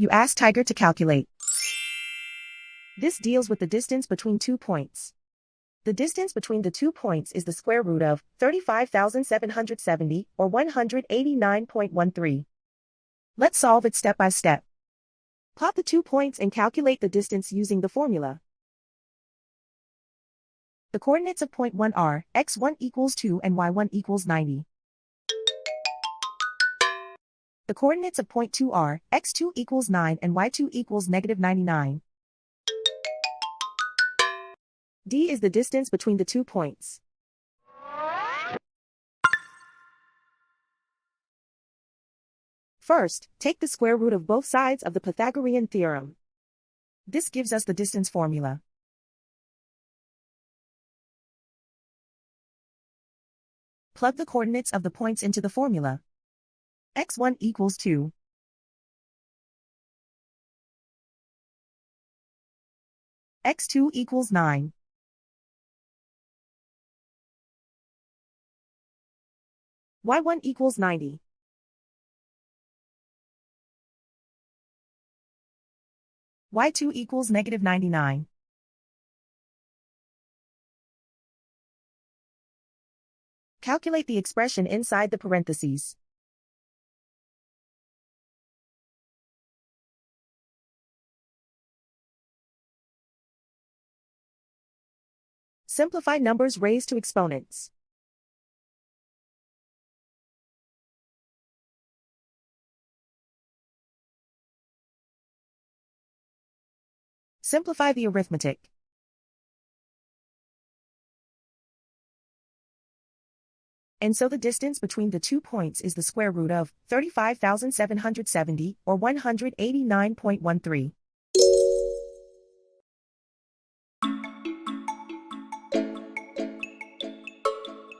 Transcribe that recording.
You ask Tiger to calculate. This deals with the distance between 2 points. The distance between the 2 points is the square root of 35,770, or 189.13. Let's solve it step by step. Plot the 2 points and calculate the distance using the formula. The coordinates of point 1 are x1 equals 2 and y1 equals 90. The coordinates of point 2 are x2 equals 9 and y2 equals negative 99. D is the distance between the 2 points. First, take the square root of both sides of the Pythagorean theorem. This gives us the distance formula. Plug the coordinates of the points into the formula. x1 equals 2. x2 equals 9. y1 equals 90. y2 equals negative 99. Calculate the expression inside the parentheses. Simplify numbers raised to exponents. Simplify the arithmetic. And so the distance between the 2 points is the square root of 35,770, or 189.13.